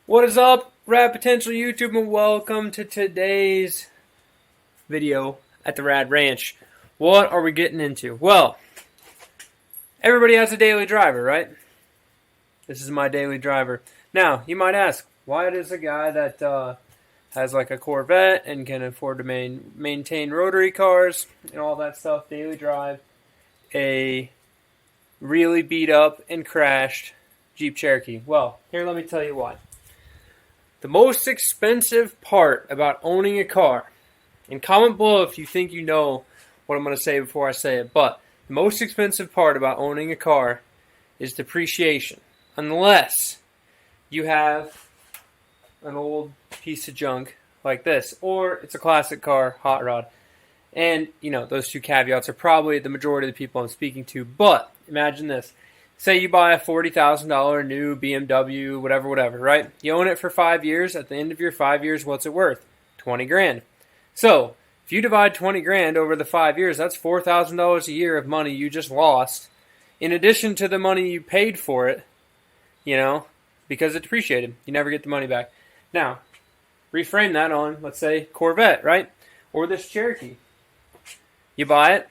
What is up, RAD Potential YouTube, and welcome to today's video at the RAD Ranch. What are we getting into? Well, everybody has a daily driver, right? This is my daily driver. Now, you might ask, why does a guy that has like a Corvette and can afford to maintain rotary cars and all that stuff daily drive a really beat up and crashed Jeep Cherokee? Well, here, let me tell you why. The most expensive part about owning a car, and comment below if you think you know what I'm going to say before I say it, but the most expensive part about owning a car is depreciation. Unless you have an old piece of junk like this, or it's a classic car, hot rod. And, you know, those two caveats are probably the majority of the people I'm speaking to, but imagine this. Say you buy a $40,000 new BMW, whatever, right? You own it for 5 years. At the end of your 5 years, what's it worth? 20 grand. So, if you divide 20 grand over the 5 years, that's $4,000 a year of money you just lost, in addition to the money you paid for it, you know, because it depreciated. You never get the money back. Now, reframe that on, let's say, Corvette, right? Or this Cherokee. You buy it.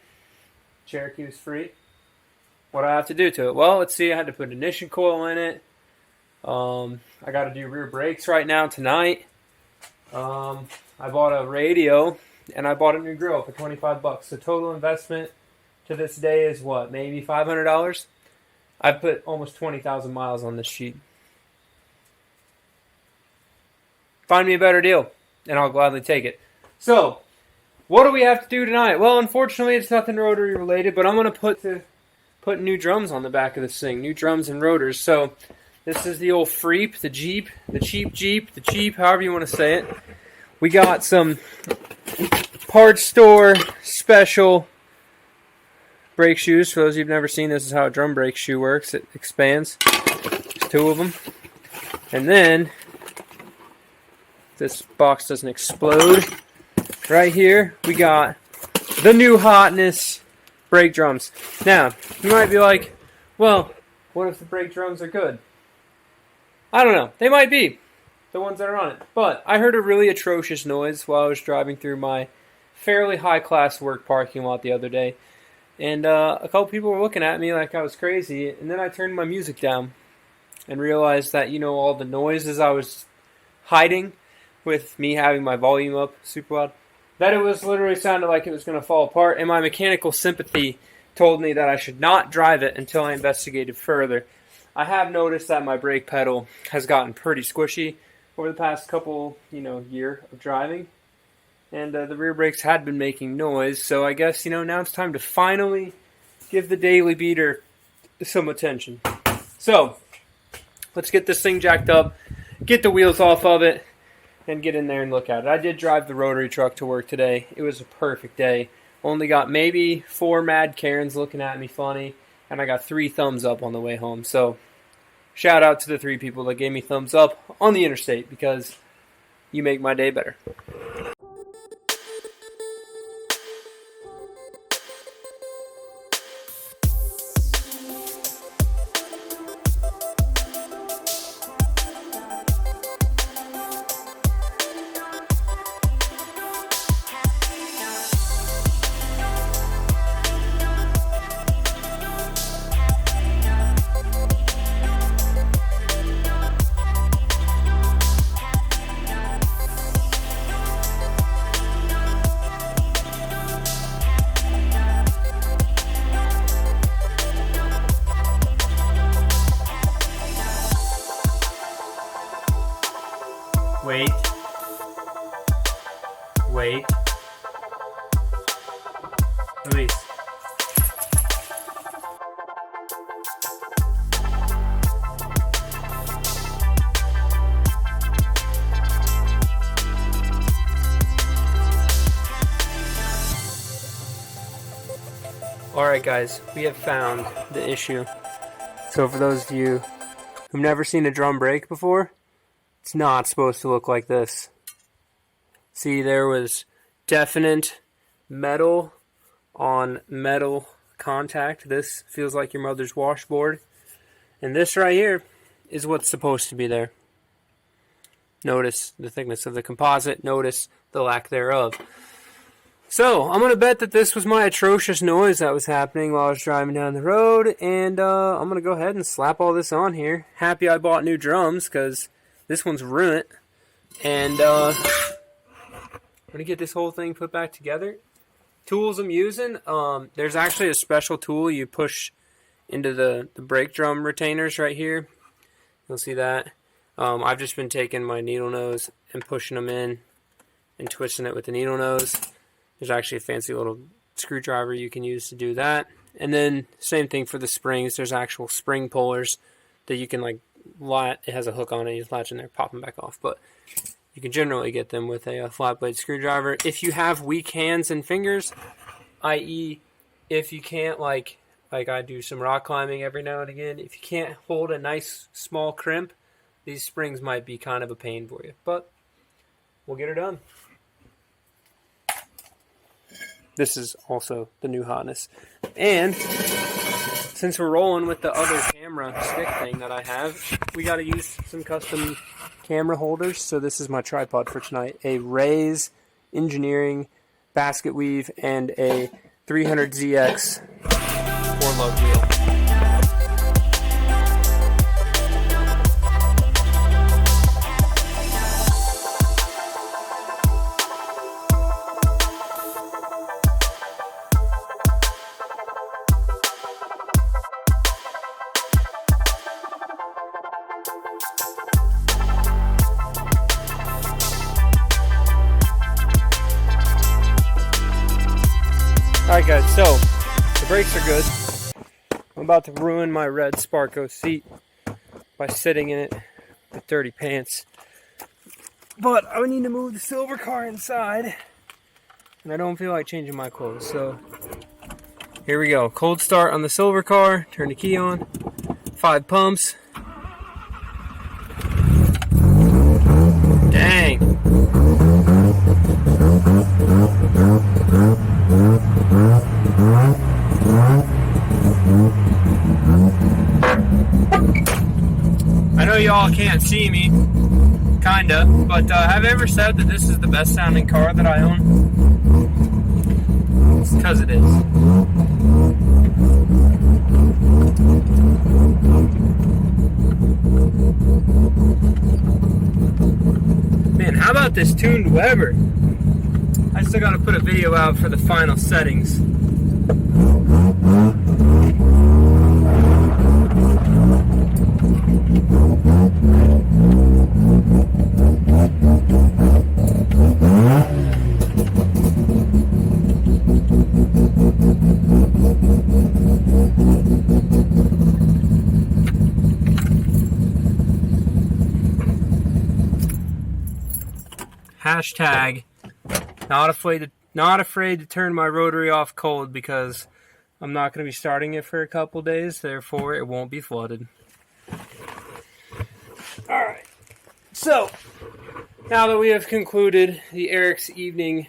Cherokee was free. What do I have to do to it? Well, let's see. I had to put an ignition coil in it. I got to do rear brakes right now tonight. I bought a radio and I bought a new grill for $25. The total investment to this day is what? Maybe $500? I put almost 20,000 miles on this sheet. Find me a better deal and I'll gladly take it. So, what do we have to do tonight? Well, unfortunately, it's nothing rotary related, but I'm going to put new drums on the back of this thing, new drums and rotors. So this is the old Freep, the Jeep, the cheap Jeep, the cheap, however you want to say it. We got some parts store special brake shoes. For those of you who've never seen, this is how a drum brake shoe works. It expands. There's two of them. And then this box doesn't explode. Right here, we got the new hotness brake drums. Now, you might be like, well, what if the brake drums are good? I don't know. They might be, the ones that are on it. But I heard a really atrocious noise while I was driving through my fairly high-class work parking lot the other day. And a couple people were looking at me like I was crazy. And then I turned my music down and realized that, you know, all the noises I was hiding with me having my volume up super loud, that it was literally sounded like it was going to fall apart, and my mechanical sympathy told me that I should not drive it until I investigated further. I have noticed that my brake pedal has gotten pretty squishy over the past couple, year of driving, and the rear brakes had been making noise, so I guess, now it's time to finally give the daily beater some attention. So, let's get this thing jacked up, get the wheels off of it, and get in there and look at it. I did drive the rotary truck to work today. It was a perfect day. Only got maybe 4 mad Karens looking at me funny, and I got 3 thumbs up on the way home. So, shout out to the 3 people that gave me thumbs up on the interstate, because you make my day better. Wait. Release. Alright guys, we have found the issue. So for those of you who've never seen a drum brake before, it's not supposed to look like this. See, there was definite metal on metal contact. This feels like your mother's washboard. And this right here is what's supposed to be there. notice the thickness of the composite, notice the lack thereof. So, I'm going to bet that this was my atrocious noise that was happening while I was driving down the road, and I'm going to go ahead and slap all this on here. Happy I bought new drums, because this one's ruined. And I'm going to get this whole thing put back together. Tools I'm using, there's actually a special tool you push into the brake drum retainers right here. You'll see that. I've just been taking my needle nose and pushing them in and twisting it with the needle nose. There's actually a fancy little screwdriver you can use to do that. And then same thing for the springs. There's actual spring pullers that you can it has a hook on it. You just latch in there, pop them back off. But you can generally get them with a flat blade screwdriver. If you have weak hands and fingers, i.e. if you can't like I do some rock climbing every now and again, if you can't hold a nice small crimp, these springs might be kind of a pain for you. But we'll get her done. This is also the new hotness. And since we're rolling with the other camera stick thing that I have, we got to use some custom camera holders. So this is my tripod for tonight. A RAD Engineering basket weave and a 300ZX 4-lug wheel. Alright guys, so the brakes are good. I'm about to ruin my red Sparco seat by sitting in it with dirty pants. But I need to move the silver car inside, and I don't feel like changing my clothes, so here we go. Cold start on the silver car, turn the key on, 5 pumps. Dang. I know y'all can't see me, kinda, but have I ever said that this is the best sounding car that I own? It's because it is. Man, how about this tuned Weber? I still gotta put a video out for the final settings. Hashtag not afraid to turn my rotary off cold, because I'm not going to be starting it for a couple days, therefore it won't be flooded. Alright, so now that we have concluded the Eric's evening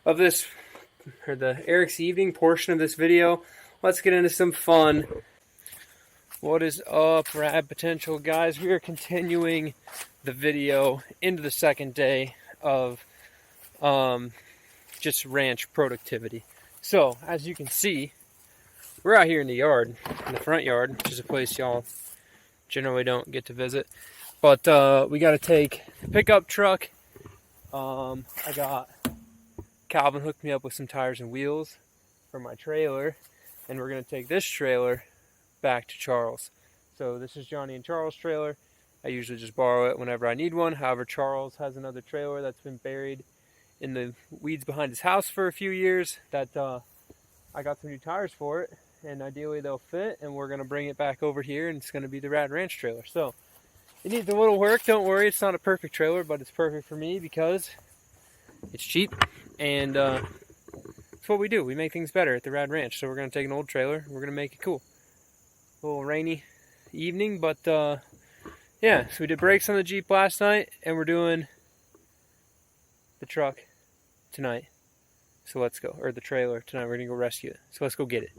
of this, or the Eric's evening portion of this video, let's get into some fun. What is up, RAD Potential guys? We are continuing the video into the second day of just ranch productivity. So, as you can see, we're out here in the yard, in the front yard, which is a place y'all generally don't get to visit. But we got to take the pickup truck. I got Calvin hooked me up with some tires and wheels for my trailer, and we're going to take this trailer back to Charles. So this is Johnny and Charles' trailer. I usually just borrow it whenever I need one. However, Charles has another trailer that's been buried in the weeds behind his house for a few years that I got some new tires for it, and ideally they'll fit, and we're going to bring it back over here, and it's going to be the Rad Ranch trailer. So it needs a little work. Don't worry, it's not a perfect trailer, but it's perfect for me because it's cheap, and it's what we do. We make things better at the Rad Ranch. So we're going to take an old trailer, and we're going to make it cool. A little rainy evening, but yeah, so we did brakes on the Jeep last night, and we're doing the truck tonight. So let's go, or the trailer tonight. We're gonna go rescue it. So let's go get it.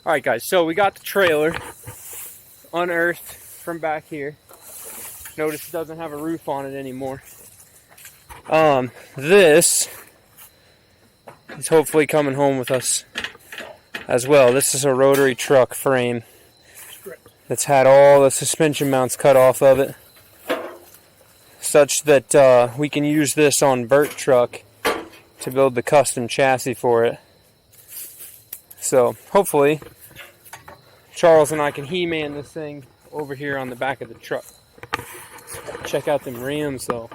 Alright guys, so we got the trailer unearthed from back here. Notice it doesn't have a roof on it anymore. This is hopefully coming home with us as well. This is a rotary truck frame that's had all the suspension mounts cut off of it, such that we can use this on Burt truck to build the custom chassis for it. So hopefully Charles and I can he-man this thing over here on the back of the truck. Check out them rims though.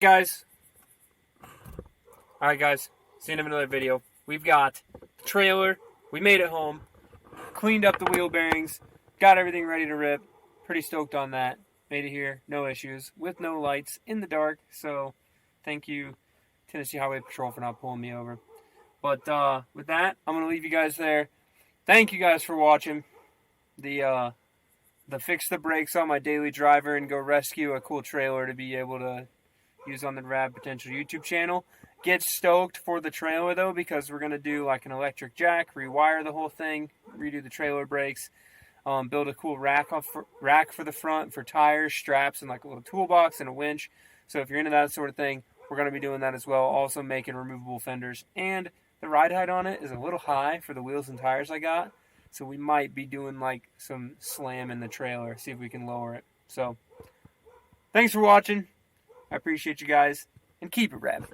Guys, alright guys, it's the end of another video. We've got the trailer, we made it home, cleaned up the wheel bearings, got everything ready to rip. Pretty stoked on that. Made it here, no issues, with no lights, in the dark. So thank you Tennessee Highway Patrol for not pulling me over. But with that, I'm going to leave you guys there. Thank you guys for watching the fix the brakes on my daily driver and go rescue a cool trailer to be able to use on the RAD Potential YouTube channel. Get stoked for the trailer though, because we're going to do like an electric jack, rewire the whole thing, redo the trailer brakes, build a cool rack for the front for tires, straps, and like a little toolbox and a winch. So if you're into that sort of thing, we're going to be doing that as well. Also making removable fenders. And the ride height on it is a little high for the wheels and tires I got. So we might be doing like some slam in the trailer, see if we can lower it. So thanks for watching. I appreciate you guys, and keep it rad.